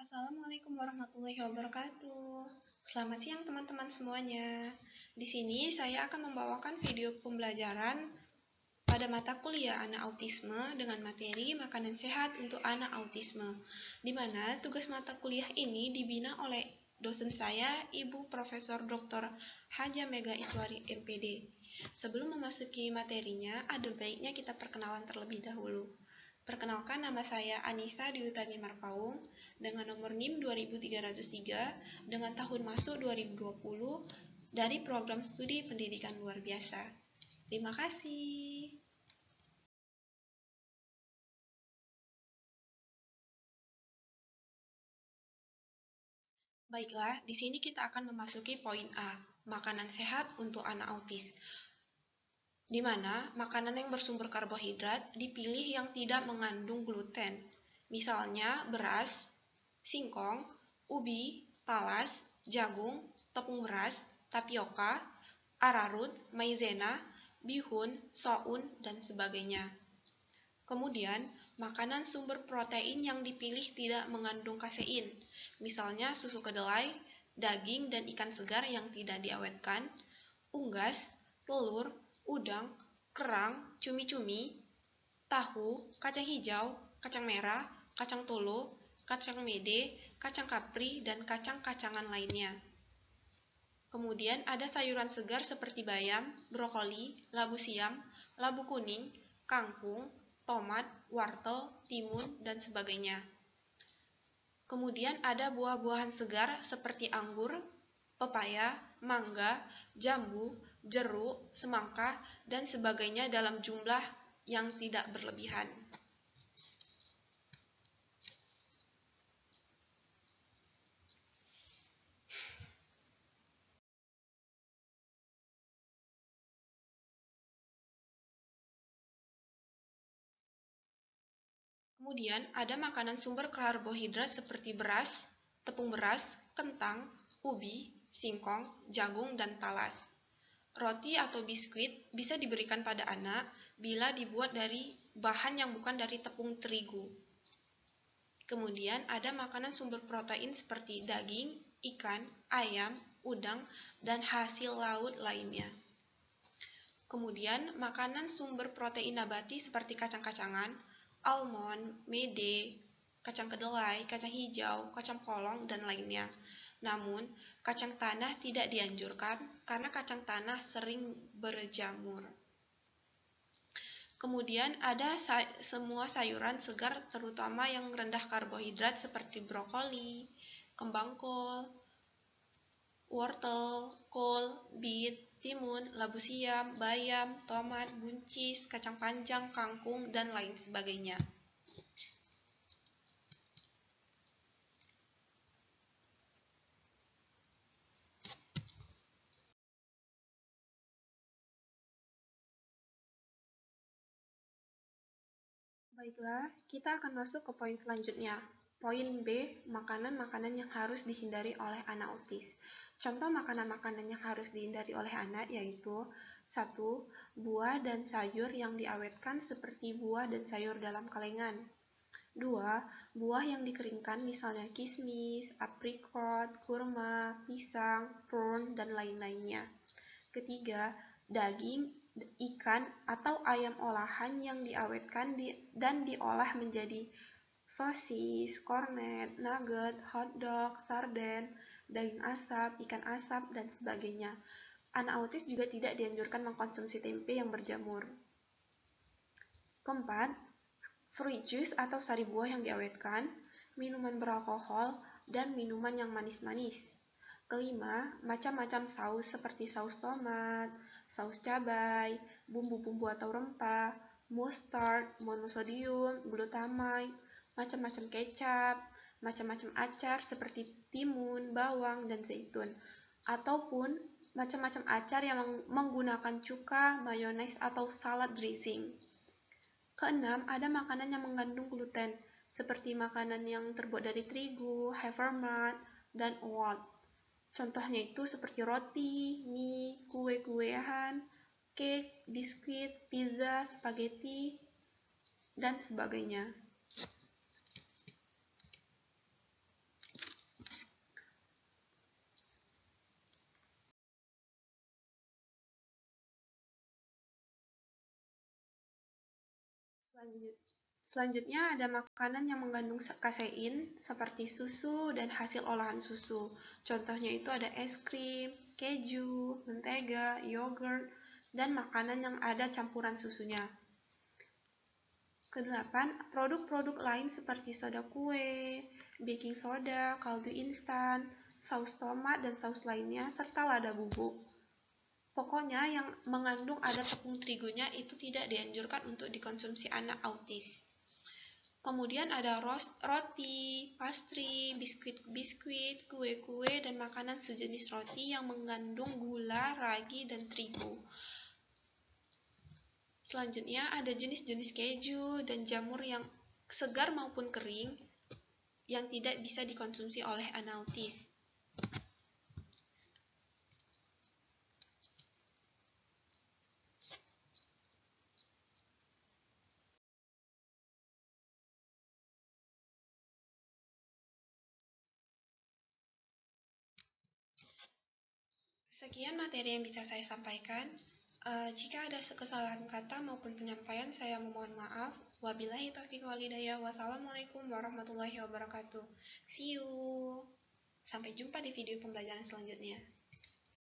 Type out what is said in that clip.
Assalamualaikum warahmatullahi wabarakatuh. Selamat siang teman-teman semuanya. Di sini saya akan membawakan video pembelajaran pada mata kuliah anak autisme dengan materi makanan sehat untuk anak autisme, di mana tugas mata kuliah ini dibina oleh dosen saya, Ibu Profesor Dr. Haja Mega Iswari MPD. Sebelum memasuki materinya, ada baiknya kita perkenalan terlebih dahulu. Perkenalkan, nama saya Anissa Diutami Marpaung dengan nomor NIM 2303 dengan tahun masuk 2020 dari program studi pendidikan luar biasa. Terima kasih. Baiklah, di sini kita akan memasuki poin A, makanan sehat untuk anak autis. Di mana makanan yang bersumber karbohidrat dipilih yang tidak mengandung gluten. Misalnya beras, singkong, ubi, talas, jagung, tepung beras, tapioka, ararut, maizena, bihun, soun, dan sebagainya. Kemudian, makanan sumber protein yang dipilih tidak mengandung kasein, misalnya susu kedelai, daging, dan ikan segar yang tidak diawetkan, unggas, telur, udang, kerang, cumi-cumi, tahu, kacang hijau, kacang merah, kacang tolo, kacang mede, kacang kapri, dan kacang-kacangan lainnya. Kemudian ada sayuran segar seperti bayam, brokoli, labu siam, labu kuning, kangkung, tomat, wortel, timun, dan sebagainya. Kemudian ada buah-buahan segar seperti anggur, pepaya, mangga, jambu, jeruk, semangka, dan sebagainya dalam jumlah yang tidak berlebihan. Kemudian ada makanan sumber karbohidrat seperti beras, tepung beras, kentang, ubi, singkong, jagung, dan talas. Roti atau biskuit bisa diberikan pada anak bila dibuat dari bahan yang bukan dari tepung terigu. Kemudian ada makanan sumber protein seperti daging, ikan, ayam, udang, dan hasil laut lainnya. Kemudian makanan sumber protein nabati seperti kacang-kacangan, almond, mede, kacang kedelai, kacang hijau, kacang polong, dan lainnya. Namun, kacang tanah tidak dianjurkan karena kacang tanah sering berjamur. Kemudian ada semua sayuran segar terutama yang rendah karbohidrat seperti brokoli, kembang kol, wortel, kol, beet, timun, labu siam, bayam, tomat, buncis, kacang panjang, kangkung, dan lain sebagainya. Baiklah, kita akan masuk ke poin selanjutnya. Poin B, makanan-makanan yang harus dihindari oleh anak autis. Contoh makanan-makanan yang harus dihindari oleh anak yaitu 1. Buah dan sayur yang diawetkan seperti buah dan sayur dalam kalengan. 2. Buah yang dikeringkan misalnya kismis, aprikot, kurma, pisang, prune, dan lain-lainnya. Ketiga, daging, ikan, atau ayam olahan yang diawetkan dan diolah menjadi sosis, kornet, nugget, hotdog, sarden, daging asap, ikan asap, dan sebagainya. Anak autis juga tidak dianjurkan mengkonsumsi tempe yang berjamur. Keempat, fruit juice atau sari buah yang diawetkan, minuman beralkohol, dan minuman yang manis-manis. Kelima, macam-macam saus seperti saus tomat, saus cabai, bumbu-bumbu atau rempah, mustard, monosodium, glutamate, macam-macam kecap, macam-macam acar seperti timun, bawang, dan zaitun, ataupun macam-macam acar yang menggunakan cuka, mayones, atau salad dressing. Keenam, ada makanan yang mengandung gluten, seperti makanan yang terbuat dari terigu, havermut, dan oat. Contohnya itu seperti roti, mie, kue-kuean, cake, biskuit, pizza, spaghetti, dan sebagainya. Selanjutnya ada makanan yang mengandung kasein seperti susu dan hasil olahan susu. Contohnya itu ada es krim, keju, mentega, yogurt, dan makanan yang ada campuran susunya. Kedelapan, produk-produk lain seperti soda kue, baking soda, kaldu instan, saus tomat dan saus lainnya, serta lada bubuk. Pokoknya yang mengandung ada tepung terigunya itu tidak dianjurkan untuk dikonsumsi anak autis. Kemudian ada roti, pastry, biskuit, kue-kue, dan makanan sejenis roti yang mengandung gula, ragi, dan terigu. Selanjutnya ada jenis-jenis keju dan jamur yang segar maupun kering yang tidak bisa dikonsumsi oleh anak autis. Sekian materi yang bisa saya sampaikan. Jika ada kesalahan kata maupun penyampaian, saya memohon maaf. Wabillahi taufiq wal hidayah. Wassalamualaikum warahmatullahi wabarakatuh. See you. Sampai jumpa di video pembelajaran selanjutnya.